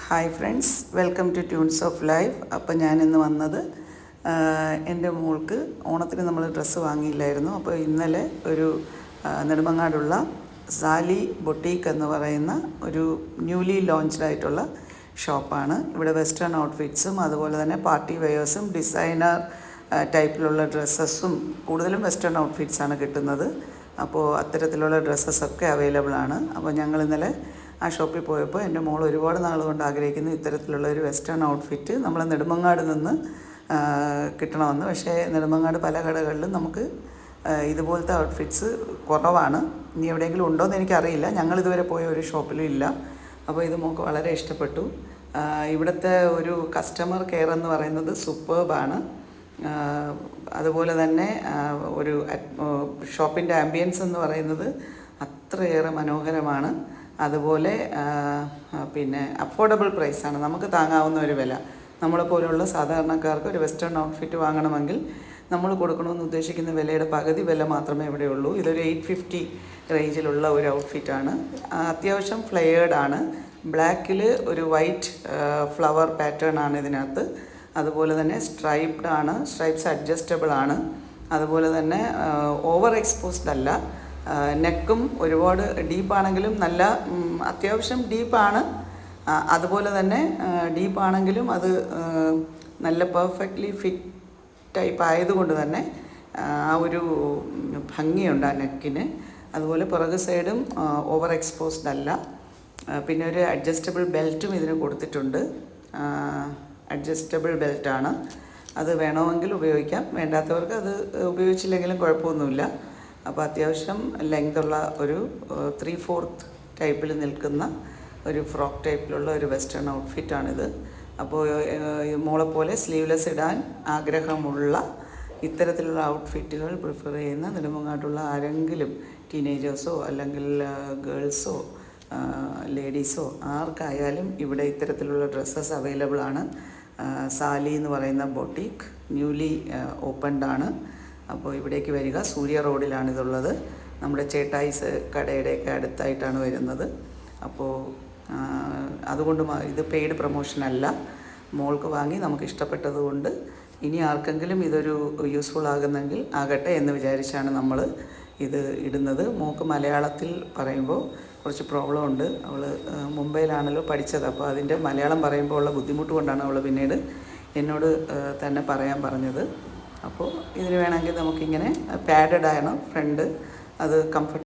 Hi friends, welcome to Tunes of Life. അപ്പം ഞാനിന്ന് വന്നത് എൻ്റെ മോൾക്ക് ഓണത്തിന് നമ്മൾ ഡ്രസ്സ് വാങ്ങിയില്ലായിരുന്നു. അപ്പോൾ ഇന്നലെ ഒരു നെടുമങ്ങാടുള്ള സാലി ബൊട്ടീക്ക് എന്ന് പറയുന്ന ഒരു ന്യൂലി ലോഞ്ച്ഡ് ആയിട്ടുള്ള ഷോപ്പാണ്. ഇവിടെ വെസ്റ്റേൺ ഔട്ട്ഫിറ്റ്സും അതുപോലെ തന്നെ പാർട്ടി വെയേഴ്സും ഡിസൈനർ ടൈപ്പിലുള്ള ഡ്രസ്സസും കൂടുതലും വെസ്റ്റേൺ ഔട്ട്ഫിറ്റ്സാണ് കിട്ടുന്നത്. അപ്പോൾ അത്തരത്തിലുള്ള ഡ്രസ്സസൊക്കെ അവൈലബിൾ ആണ്. അപ്പോൾ ഞങ്ങൾ ഇന്നലെ ആ ഷോപ്പിൽ പോയപ്പോൾ എൻ്റെ മോൾ ഒരുപാട് നാൾ കൊണ്ട് ആഗ്രഹിക്കുന്ന ഇത്തരത്തിലുള്ള ഒരു വെസ്റ്റേൺ ഔട്ട്ഫിറ്റ് നമ്മൾ നെടുമങ്ങാട് നിന്ന് കിട്ടണമെന്ന്. പക്ഷേ നെടുമങ്ങാട് പല കടകളിലും നമുക്ക് ഇതുപോലത്തെ ഔട്ട്ഫിറ്റ്സ് കുറവാണ്. ഇനി എവിടെയെങ്കിലും ഉണ്ടോ എന്ന് എനിക്കറിയില്ല. ഞങ്ങളിതുവരെ പോയ ഒരു ഷോപ്പിലും ഇല്ല. അപ്പോൾ ഇത് മോൾക്ക് വളരെ ഇഷ്ടപ്പെട്ടു. ഇവിടുത്തെ ഒരു കസ്റ്റമർ കെയർ എന്ന് പറയുന്നത് സൂപ്പർബാണ്. അതുപോലെ തന്നെ ഒരു ഷോപ്പിൻ്റെ ആംബിയൻസ് എന്ന് പറയുന്നത് അത്രയേറെ മനോഹരമാണ്. അതുപോലെ പിന്നെ അഫോർഡബിൾ പ്രൈസാണ്, നമുക്ക് താങ്ങാവുന്ന ഒരു വില. നമ്മളെപ്പോലുള്ള സാധാരണക്കാർക്ക് ഒരു വെസ്റ്റേൺ ഔട്ട്ഫിറ്റ് വാങ്ങണമെങ്കിൽ നമ്മൾ കൊടുക്കണമെന്ന് ഉദ്ദേശിക്കുന്ന വിലയുടെ പകുതി വില മാത്രമേ ഇവിടെയുള്ളൂ. ഇതൊരു 850 റേഞ്ചിലുള്ള ഒരു ഔട്ട്ഫിറ്റാണ്. അത്യാവശ്യം ഫ്ലെയേർഡ് ആണ്. ബ്ലാക്കിൽ ഒരു വൈറ്റ് ഫ്ലവർ പാറ്റേൺ ആണ് ഇതിനകത്ത്. അതുപോലെ തന്നെ സ്ട്രൈപ്ഡ് ആണ്, സ്ട്രൈപ്സ് അഡ്ജസ്റ്റബിൾ ആണ്. അതുപോലെ തന്നെ ഓവർ എക്സ്പോസ്ഡ് അല്ല. നെക്കും ഒരുപാട് ഡീപ്പാണെങ്കിലും നല്ല അത്യാവശ്യം ഡീപ്പാണ്. അതുപോലെ തന്നെ ഡീപ്പാണെങ്കിലും അത് നല്ല പെർഫെക്റ്റ്ലി ഫിറ്റ് ടൈപ്പ് ആയതുകൊണ്ട് തന്നെ ആ ഒരു ഭംഗിയുണ്ട് ആ നെക്കിന്. അതുപോലെ പുറകു സൈഡും ഓവർ എക്സ്പോസ്ഡ് അല്ല. പിന്നെ ഒരു അഡ്ജസ്റ്റബിൾ ബെൽറ്റും ഇതിന് കൊടുത്തിട്ടുണ്ട്. അഡ്ജസ്റ്റബിൾ ബെൽറ്റാണ്. അത് വേണമെങ്കിൽ ഉപയോഗിക്കാം, വേണ്ടാത്തവർക്ക് അത് ഉപയോഗിച്ചില്ലെങ്കിലും കുഴപ്പമൊന്നുമില്ല. അപ്പോൾ അത്യാവശ്യം ലെങ്തുള്ള ഒരു 3/4 ടൈപ്പിൽ നിൽക്കുന്ന ഒരു ഫ്രോക്ക് ടൈപ്പിലുള്ള ഒരു വെസ്റ്റേൺ ഔട്ട്ഫിറ്റാണിത്. അപ്പോൾ മോളെപ്പോലെ സ്ലീവ്ലെസ് ഇടാൻ ആഗ്രഹമുള്ള ഇത്തരത്തിലുള്ള ഔട്ട്ഫിറ്റുകൾ പ്രിഫർ ചെയ്യുന്ന നെടുമങ്ങാട്ടുള്ള ആരെങ്കിലും ടീനേജേഴ്സോ അല്ലെങ്കിൽ ഗേൾസോ ലേഡീസോ ആർക്കായാലും ഇവിടെ ഇത്തരത്തിലുള്ള ഡ്രസ്സസ് അവൈലബിൾ ആണ്. സാലി എന്ന് പറയുന്ന ബൊട്ടീക്ക് ന്യൂലി ഓപ്പൺഡ് ആണ്. അപ്പോൾ ഇവിടേക്ക് വരിക. സൂര്യ റോഡിലാണ് ഇതുള്ളത്. നമ്മുടെ ചേട്ടായിസ് കടയുടെയൊക്കെ അടുത്തായിട്ടാണ് വരുന്നത്. അപ്പോൾ അതുകൊണ്ട് ഇത് പെയ്ഡ് പ്രൊമോഷനല്ല. മോൾക്ക് വാങ്ങി നമുക്ക് ഇഷ്ടപ്പെട്ടതുകൊണ്ട് ഇനി ആർക്കെങ്കിലും ഇതൊരു യൂസ്ഫുൾ ആകുന്നെങ്കിൽ ആകട്ടെ എന്ന് വിചാരിച്ചാണ് നമ്മൾ ഇത് ഇടുന്നത്. മോൾക്ക് മലയാളത്തിൽ പറയുമ്പോൾ കുറച്ച് പ്രോബ്ലം ഉണ്ട്. അവൾ മുംബൈയിലാണല്ലോ പഠിച്ചത്. അപ്പോൾ അതിൻ്റെ മലയാളം പറയുമ്പോൾ ഉള്ള ബുദ്ധിമുട്ട് കൊണ്ടാണ് അവൾ പിന്നീട് എന്നോട് തന്നെ പറയാൻ പറഞ്ഞത്. അപ്പോൾ ഇതിന് വേണമെങ്കിൽ നമുക്കിങ്ങനെ പാഡഡ് ആണ് ഫ്രണ്ട്. അത് കംഫർട്ട്